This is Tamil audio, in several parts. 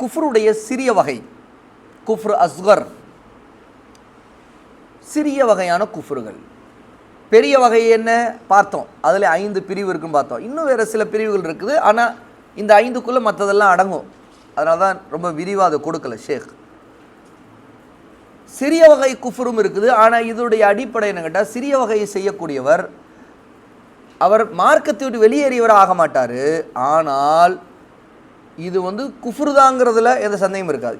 குஃப்ருடைய சிறிய வகை, குஃப்ரு அஸ்கர், சிறிய வகையான குஃப்ருகள். பெரிய வகை என்ன பார்த்தோம், அதில் 5 பிரிவு இருக்குன்னு பார்த்தோம். இன்னும் வேறு சில பிரிவுகள் இருக்குது, ஆனால் இந்த 5க்குள்ளே மற்றதெல்லாம் அடங்கும். அதனால தான் ரொம்ப விரிவாக அதை கொடுக்கல ஷேக். சிறிய வகை குஃப்ரும் இருக்குது. ஆனால் இதோடைய அடிப்படை என்ன கேட்டால், சிறிய வகையை செய்யக்கூடியவர் அவர் மார்க்கத்தை விட்டு வெளியேறியவர் ஆக மாட்டார். ஆனால் இது குஃப்ருதாங்கிறதுல எந்த சந்தேகம் இருக்காது.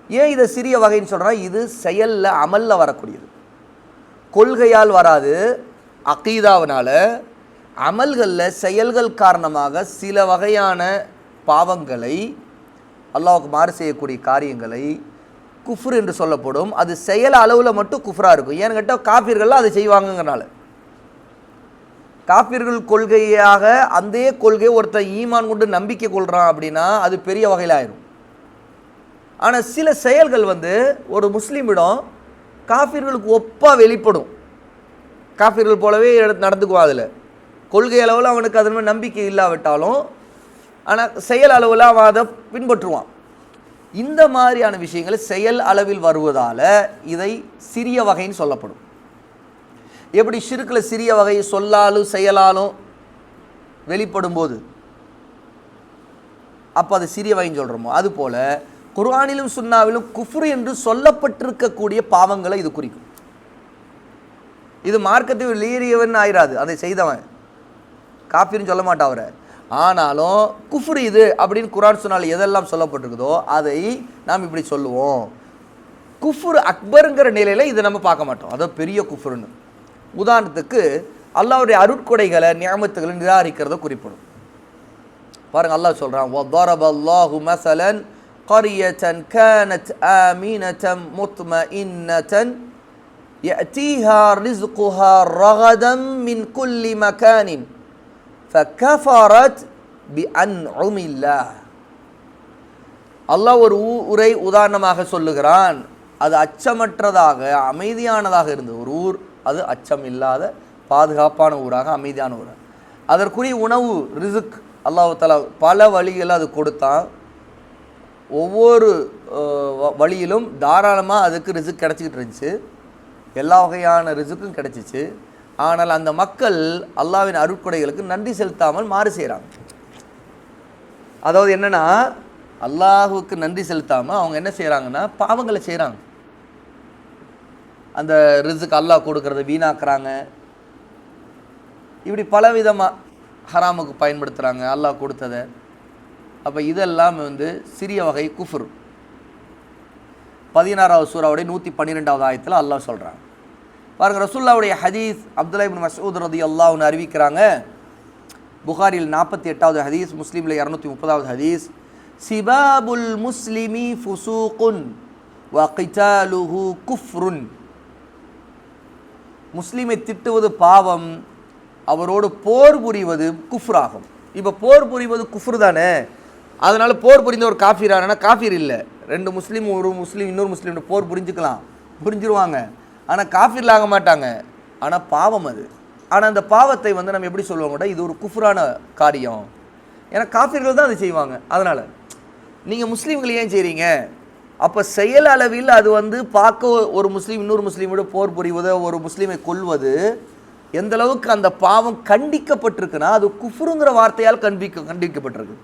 ஏன் இதை சிறிய வகைன்னு சொல்கிறா, இது செயலில் அமலில் வரக்கூடியது, கொள்கையால் வராது. அகீதாவினால அமல்களில் செயல்கள் காரணமாக சில வகையான பாவங்களை, அல்லாஹ்வுக்கு மாறு செய்யக்கூடிய காரியங்களை குஃப்ர் என்று சொல்லப்படும். அது செயல் அளவில் மட்டும் குஃப்ராக இருக்கும். ஏன்னு கேட்டால் காஃபிர்கள்லாம் அதை செய்வாங்கங்கிறனால. காஃபிர்கள் கொள்கையாக அந்த கொள்கையை ஒருத்தர் ஈமான் கொண்டு நம்பிக்கை கொள்கிறான் அப்படின்னா அது பெரிய வகையில் ஆயிரும். ஆனால் சில செயல்கள் ஒரு முஸ்லீமிடம் காஃபிர்களுக்கு ஒப்பாக வெளிப்படும். காஃபிர்கள் போலவே நடந்துக்குவான். அதில் கொள்கை அளவில் அவனுக்கு அதன் மேல் நம்பிக்கை இல்லாவிட்டாலும் ஆனால் செயல் அளவில் அவன் அதை பின்பற்றுவான். இந்த மாதிரியான விஷயங்கள் செயல் அளவில் வருவதால் இதை சிறிய வகைன்னு சொல்லப்படும். எப்படி ஷிர்கில் சிறிய வகை சொல்லாலும் செயலாலும் வெளிப்படும் போது அப்போ அது சிறிய வகைன்னு சொல்கிறோமோ, அதுபோல் குர்ஆனிலும் சுன்னாவிலும் குஃப்ர் என்று சொல்லப்பட்டிருக்கக்கூடிய பாவங்களை இது குறிக்கும். இது மார்க்கத்தை வெளியேறியவன் ஆயிராது, அதை செய்தவன் காஃபிர்னு சொல்ல மாட்டான் அவரை. ஆனாலும் குஃப்ர் இது அப்படின்னு குர்ஆன் சுன்னால எதெல்லாம் சொல்லப்பட்டிருக்குதோ அதை நாம் இப்படி சொல்லுவோம். குஃப்ர் அக்பருங்கிற நிலையில் இதை நம்ம பார்க்க மாட்டோம், அதை பெரிய குஃப்ருன்னு. உதாரணத்துக்கு அல்லாஹ்வுடைய அருட்கொடைகளை நியமத்துகளை நிராகரிக்கிறத குறிப்பிடும். பாருங்க, அல்லாஹ் சொல்கிறான், வதரபல்லாஹு மஸலன் கரியத்தன் கானத் ஆமினத்தன் முத்மஇன்னத்தன் யஅதீஹா ரிஸ்குஹா ரகதன் மின் குல்லி மகானின் ஃபகஃபரத் பிஅன்உமில்லாஹ். அல்லாஹ் ஒரு ஊரை உதாரணமாக சொல்லுகிறான். அது அச்சமற்றதாக அமைதியானதாக இருந்தது ஒரு ஊர். அது அச்சம் இல்லாத பாதுகாப்பான ஊராக, அமைதியான ஊராக. அதற்குரிய உணவு ரிஸ்க் அல்லாஹ் தஆலா பல வழிகளில் அது கொடுத்தான். ஒவ்வொரு வழியிலும் தாராளமாக அதுக்கு ரிஸ்க் கிடச்சிக்கிட்டு இருந்துச்சு, எல்லா வகையான ரிஸ்க்கும் கிடச்சிச்சு. ஆனால் அந்த மக்கள் அல்லாஹ்வின் அருட்கொடைகளுக்கு நன்றி செலுத்தாமல் மாறு செய்கிறாங்க. அதாவது என்னென்னா, அல்லாஹுக்கு நன்றி செலுத்தாமல் அவங்க என்ன செய்கிறாங்கன்னா பாவங்களை செய்கிறாங்க. அந்த ரிஸ்க் அல்லாஹ் கொடுக்கறத வீணாக்குறாங்க. இப்படி பலவிதமாக ஹராமுக்கு பயன்படுத்துகிறாங்க அல்லாஹ் கொடுத்ததை. அப்போ இதெல்லாம் சிறிய வகை குஃப்ர். 16வது சூராவுடைய 112வது ஆயத்தில் அல்லாஹ் சொல்கிறாங்க. பாருங்கள், ரசூலுல்லாஹ்வுடைய ஹதீஸ் அப்துல்லா இப்னு மஸ்ஊத் ரலியல்லாஹு அன்ஹு அறிவிக்கிறாங்க. புகாரில் 48வது ஹதீஸ், முஸ்லீமில் 230வது ஹதீஸ். சிபாபுல் முஸ்லிமி ஃபுசூகுன் வ கிதாலுஹு குஃப்ருன். முஸ்லீமை திட்டுவது பாவம், அவரோடு போர் புரிவது குஃப்ராகும். இப்போ போர் புரிவது குஃப்ரு தானே, அதனால் போர் புரிந்த ஒரு காஃபிரானா காஃபிர் இல்லை. 2 முஸ்லீம் ஒரு முஸ்லீம் இன்னொரு முஸ்லீம் போர் புரிஞ்சிருவாங்க, ஆனால் காஃபிரில் ஆக மாட்டாங்க. ஆனால் பாவம் அது. ஆனால் அந்த பாவத்தை நம்ம எப்படி சொல்லுவோம் கூட, இது ஒரு குஃப்ரான காரியம். ஏன்னா காஃபிர்கள் தான் அதை செய்வாங்க. அதனால் நீங்கள் முஸ்லீம்கள் ஏன் செய்கிறீங்க? அப்போ செயல் அளவில் அது பார்க்க ஒரு முஸ்லீம் இன்னொரு முஸ்லீமோட போர் புரிவது, ஒரு முஸ்லீமை கொல்வது எந்த அளவுக்கு அந்த பாவம் கண்டிக்கப்பட்டிருக்குன்னா அது குஃப்ருங்கிற வார்த்தையால் கண்டிக்கப்பட்டிருக்கு.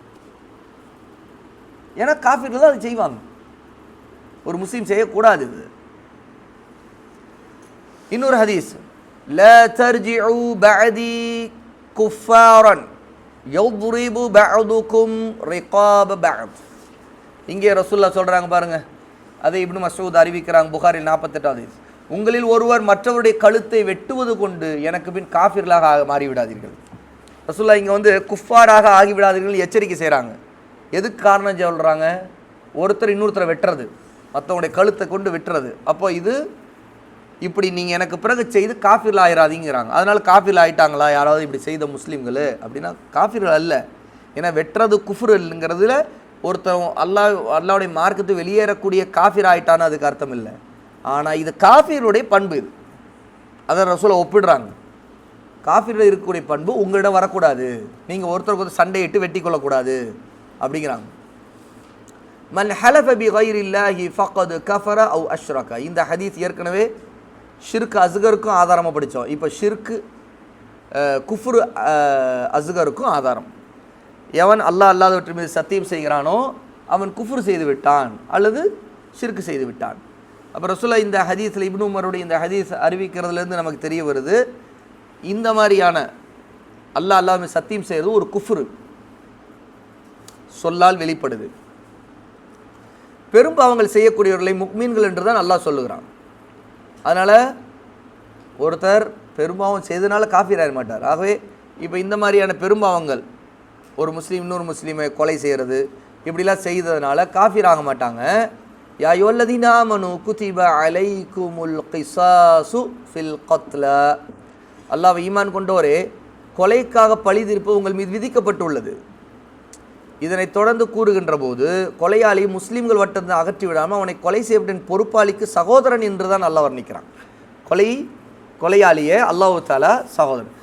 ஏன்னா காஃபிர்கள் தான் அதை செய்வாங்க, ஒரு முஸ்லீம் செய்யக்கூடாது. இது இன்னொரு ஹதீஸ், லா தர்ஜிஉ பஅதி குஃபாரன் யضربு பஅதுகும் ரிகாப பஅத். இங்கே ரசூலுல்லாஹ் சொல்கிறாங்க பாருங்க, அதை இப்னு மஸ்ஊத் அறிவிக்கிறாங்க புகாரில் 48வது ஹதீஸ். உங்களில் ஒருவர் மற்றவருடைய கழுத்தை வெட்டுவது கொண்டு எனக்கு பின் காஃபிர்களாக மாறிவிடாதீர்கள். ரசூலுல்லாஹ் இங்கே குஃபாராக ஆகிவிடாதீர்கள் எச்சரிக்கை செய்கிறாங்க. எதுக்கு காரணம் சொல்கிறாங்க? ஒருத்தர் இன்னொருத்தரை வெட்டுறது, மற்றவங்களுடைய கழுத்தை கொண்டு வெட்டுறது. அப்போ இது இப்படி நீங்கள் எனக்கு பிறகு செய்து காஃபிர்கள் ஆயிராதீங்கிறாங்க. அதனால் காஃபிர்கள் ஆகிட்டாங்களா யாராவது இப்படி செய்த முஸ்லீம்கள் அப்படின்னா காஃபிர்கள் அல்ல. ஏன்னா வெட்டுறது குஃப்ரு இல்லைங்கிறதுல ஒருத்தர் அல்லாஹ்வுடைய மார்க்கத்தை வெளியேறக்கூடிய காஃபிர் ஆகிட்டான்னு அதுக்கு அர்த்தம் இல்லை. ஆனால் இது காஃபிருடைய பண்பு. இது அதை ரசூலை ஒப்பிடுறாங்க. காஃபிரில் இருக்கக்கூடிய பண்பு உங்களிடம் வரக்கூடாது, நீங்கள் ஒருத்தருக்கு சண்டையிட்டு வெட்டி கொள்ளக்கூடாது அப்படிங்கிறாங்க. மன் ஹலஃப பி கைரில்லாஹி ஃபக்கது கஃபர அவ் அஷ்ரக. இந்த ஹதீஸ் ஏற்கனவே ஷிர்க் அஸ்கருக்கும் ஆதாரமாக படித்தோம். இப்போ ஷிர்க் குஃப்ரு அஸ்கருக்கும் ஆதாரம். எவன் அல்லாஹ் அல்லாதவற்றின் மீது சத்தியம் செய்கிறானோ அவன் குஃப்ரு செய்து விட்டான் அல்லது ஷிர்க் செய்து விட்டான். அப்போ ரசூலுல்லாஹ் இந்த ஹதீஸில் இப்னு உமருடைய இந்த ஹதீஸ் அறிவிக்கிறதுலேருந்து நமக்கு தெரிய வருது, இந்த மாதிரியான அல்லாஹ் மீது சத்தியம் செய்கிறது ஒரு குஃப்ரு, சொல்லால் வெளிப்படுது. பெரும்பாவங்கள் செய்யக்கூடியவர்களை முக்மீன்கள் என்று தான் அல்லாஹ் சொல்லுகிறான். அதனால் ஒருத்தர் பெரும்பாவம் செய்தனால காஃபிர் ஆக மாட்டார். ஆகவே இப்போ இந்த மாதிரியான பெரும்பாவங்கள், ஒரு முஸ்லீம் இன்னொரு முஸ்லீமை கொலை செய்கிறது, இப்படிலாம் செய்ததுனால காஃபிர் ஆக மாட்டாங்க. யா அய்யுஹல்லதீன ஆமனூ குதிப அலைக்குமுல் கிஸாஸு ஃபில் கத்ல. அல்லாஹ்வை ஈமான் கொண்டோரே, கொலைக்காக பழி தீர்ப்பு உங்கள் மீது விதிக்கப்பட்டுள்ளது. இதனை தொடர்ந்து கூறுகின்ற போது கொலையாளி முஸ்லீம்கள் வட்டத்தை அகற்றி விடாமல் அவனை கொலை செய்யப்பட்ட பொறுப்பாளிக்கு சகோதரன் என்று தான் அல்லாஹ் வர்ணிக்கிறான். கொலையாளியே அல்லாஹ் தஆலா சகோதரன்.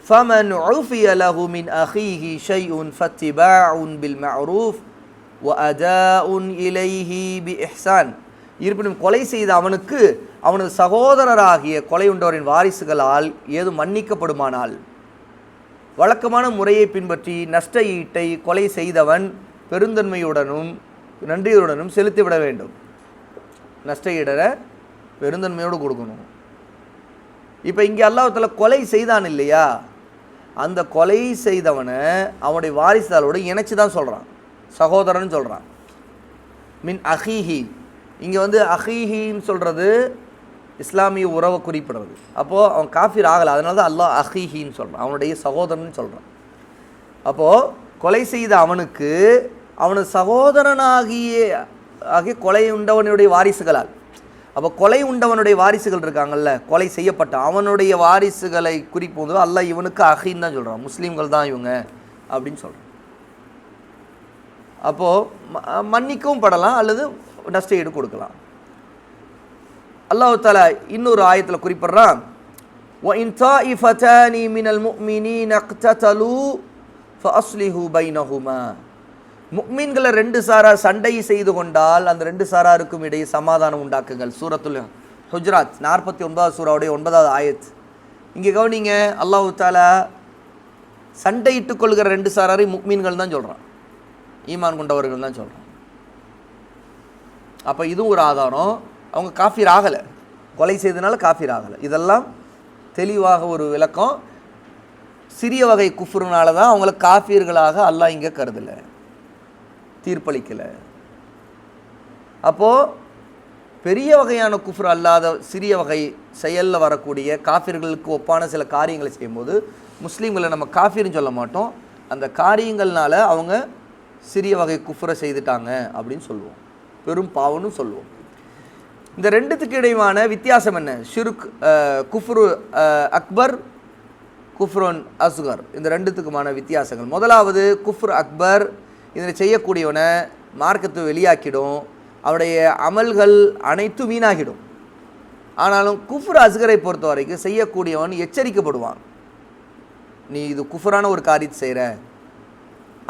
ஃபமன் உஃபிய லஹு மின் அஹீஹி ஷைஉன் ஃபத்திபாஉன் பில் மஅரூஃப் வ அதாஉன் இலைஹி பி இஹ்சான். இருப்பினும் கொலை செய்த அவனுக்கு அவனது சகோதரராகிய கொலையுண்டவரின் வாரிசுகளால் ஏது மன்னிக்கப்படுமானால் வழக்கமான முறையை பின்பற்றி நஷ்ட ஈட்டை கொலை செய்தவன் பெருந்தன்மையுடனும் நன்றியுடனும் செலுத்திவிட வேண்டும். நஷ்ட ஈடரை பெருந்தன்மையோடு கொடுக்கணும். இப்போ இங்கே அல்லாஹ் தஆலா கொலை செய்தான் இல்லையா, அந்த கொலை செய்தவனை அவனுடைய வாரிசுகளோடு இணைச்சி தான் சொல்கிறான், சகோதரன் சொல்கிறான். மின் அஹீஹி, இங்கே அஹீஹின்னு சொல்கிறது இஸ்லாமிய உறவை குறிப்பிடுறது. அப்போது அவன் காஃபிர் ஆகலை, அதனால தான் அல்லாஹ் அஹீஹின்னு சொல்கிறான், அவனுடைய சகோதரன் சொல்கிறான். அப்போது கொலை செய்த அவனுக்கு அவனது சகோதரனாகிய கொலை உண்டவனுடைய வாரிசுகளால், அப்போ கொலை உண்டவனுடைய வாரிசுகள் இருக்காங்கல்ல, கொலை செய்யப்பட்ட அவனுடைய வாரிசுகளை குறிப்போது அல்லாஹ் இவனுக்கு அஹீன்னு தான் சொல்கிறான், முஸ்லீம்கள் தான் இவங்க அப்படின்னு சொல்கிறான். அப்போது மன்னிக்கவும் படலாம் அல்லது நஷ்ட ஈடு கொடுக்கலாம். அல்லாஹ் தஆலா இன்னொரு ஆயத்தில் குறிப்பிடுறான், وَإِنْ طَائِفَتَانِ مِنَ الْمُؤْمِنِينَ اقْتَتَلُوا فَأَصْلِحُوا بَيْنَهُمَا. முக்மீன்களை ரெண்டு சாரார் சண்டை செய்து கொண்டால் அந்த ரெண்டு சாராருக்கும் இடையே சமாதானம் உண்டாக்குங்கள். சூரத்துல் ஹுஜராத் 49வது சூராவுடைய 9வது ஆயத். இங்கே கவனிங்க, அல்லாஹ் தஆலா சண்டையிட்டுக் கொள்கிற ரெண்டு சாராரை முக்மீன்கள் தான் சொல்கிறான், ஈமான் கொண்டவர்கள் தான் சொல்கிறான். அப்போ இதுவும் ஒரு ஆதாரம், அவங்க காஃபிர் ஆகலை, கொலை செய்தனால காஃபிர் ஆகலை. இதெல்லாம் தெளிவாக ஒரு விளக்கம். சிறிய வகை குஃப்ருனால தான் அவங்கள காஃபிர்களாக அல்லாஹ் இங்கே கருதலை, தீர்ப்பளிக்கலை. அப்போது பெரிய வகையான குஃப்ரு அல்லாத சிறிய வகை செயலில் வரக்கூடிய காஃபிர்களுக்கு ஒப்பான சில காரியங்களை செய்யும்போது முஸ்லீம்களை நம்ம காஃபிர்னு சொல்ல மாட்டோம், அந்த காரியங்கள்னால அவங்க சிறிய வகை குஃப்ரை செய்துட்டாங்க அப்படின்னு சொல்லுவோம், பெரும் பாவம்னு சொல்லுவோம். இந்த ரெண்டுத்துக்கு இடையான வித்தியாசம் என்ன? ஷிர்க் குஃப்ரு அக்பர், குஃப்ருன் அஸ்கர், இந்த ரெண்டுத்துக்குமான வித்தியாசங்கள். முதலாவது குஃப்ரு அக்பர், இதனை செய்யக்கூடியவனை மார்க்கத்தை வெளியாக்கிடும், அவருடைய அமல்கள் அனைத்தும் வீணாகிடும். ஆனாலும் குஃப்ரு அஸ்கரை பொறுத்த வரைக்கும் செய்யக்கூடியவன் எச்சரிக்கப்படுவான், நீ இது குஃப்ரான ஒரு காரியத்தை செய்கிற,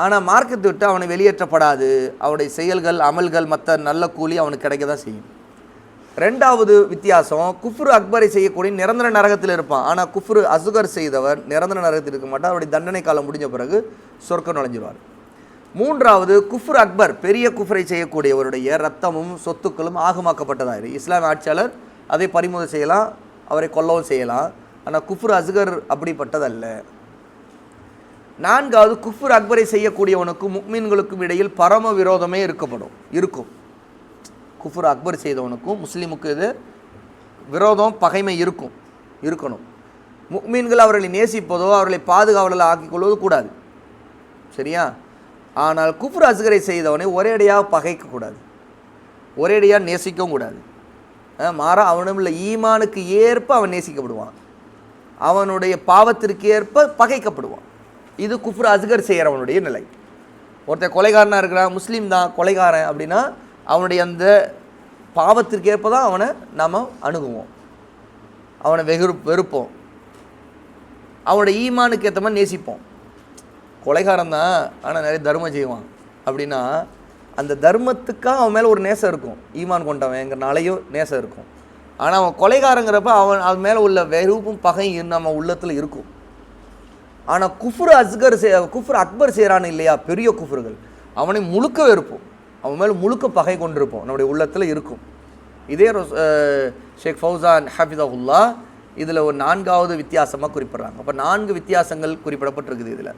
ஆனால் மார்க்கத்தை விட்டு அவனை வெளியேற்றப்படாது, அவனுடைய செயல்கள் அமல்கள் மற்ற நல்ல கூலி அவனுக்கு கிடைக்க தான் செய்யும். ரெண்டாவது வித்தியாசம், குஃப்ரு அக்பரை செய்யக்கூடிய நிரந்தர நரகத்தில் இருப்பான், ஆனால் குஃப்ரு அஸ்கர் செய்தவர் நிரந்தர நரகத்தில் இருக்க மாட்டார், அவருடைய தண்டனை காலம் முடிஞ்ச பிறகு சொர்க்கம் நுழைஞ்சிருவார். மூன்றாவது, குஃப்ரு அக்பர் பெரிய குஃப்ரை செய்யக்கூடியவருடைய ரத்தமும் சொத்துக்களும் ஆகமாக்கப்பட்டதாயிரு. இஸ்லாம் ஆட்சியாளர் அதை பறிமுதல் செய்யலாம், அவரை கொல்லவும் செய்யலாம், ஆனால் குஃப்ரு அஸ்கர் அப்படிப்பட்டதல்ல. நான்காவது, குஃப்ரு அக்பரை செய்யக்கூடியவனுக்கும் முக்மீன்களுக்கும் இடையில் பரம விரோதமே இருக்கும். குஃப்ரு அக்பர் செய்தவனுக்கும் முஸ்லீமுக்கு இது விரோதம், பகைமை இருக்கணும். முக்மீன்கள் அவர்களை நேசிப்பதோ அவர்களை பாதுகாவலில் ஆக்கிக்கொள்வது கூடாது, சரியா? ஆனால் குஃப்ரு அஸ்கரை செய்தவனை ஒரேடியாக பகைக்கக்கூடாது, ஒரேடியாக நேசிக்கவும் கூடாது. மாறா அவனுள்ள ஈமானுக்கு ஏற்ப அவன் நேசிக்கப்படுவான், அவனுடைய பாவத்திற்கு ஏற்ப பகைக்கப்படுவான். இது குஃப்ரு அஸ்கர் செய்கிறவனுடைய நிலை. ஒருத்தர் கொலைகாரனாக இருக்கிறான், முஸ்லீம் தான் கொலைகாரன் அப்படின்னா அவனுடைய அந்த பாவத்திற்கு ஏற்ப தான் அவனை நாம் அணுகுவோம், அவனை வெறுப்போம், அவனுடைய ஈமானுக்கு ஏற்ற மாதிரி நேசிப்போம். கொலைகாரன் தான் ஆனால் நிறைய தர்மம் செய்வான் அப்படின்னா அந்த தர்மத்துக்காக அவன் மேலே ஒரு நேசம் இருக்கும், ஈமான் கொண்டவங்கிறனாலேயோ நேசம் இருக்கும். ஆனால் அவன் கொலைகாரங்கிறப்ப அவன் அது மேலே உள்ள வெறுப்பும் பகையும் நம்ம உள்ளத்தில் இருக்கும். ஆனால் குஃப்ர் அக்பர் செய்கிறான்னு இல்லையா, பெரிய குஃப்ர்கள், அவனை முழுக்க வெறுப்போம், அவன் மேலே முழுக்க பகை கொண்டிருப்போம், நம்முடைய உள்ளத்தில் இருக்கும். இதே ஷேக் ஃபௌசான் ஹஃபிதஹுல்லா இதில் ஒரு 4வது வித்தியாசமாக குறிப்பிட்றாங்க. அப்போ 4 வித்தியாசங்கள் குறிப்பிடப்பட்டிருக்குது இதில்.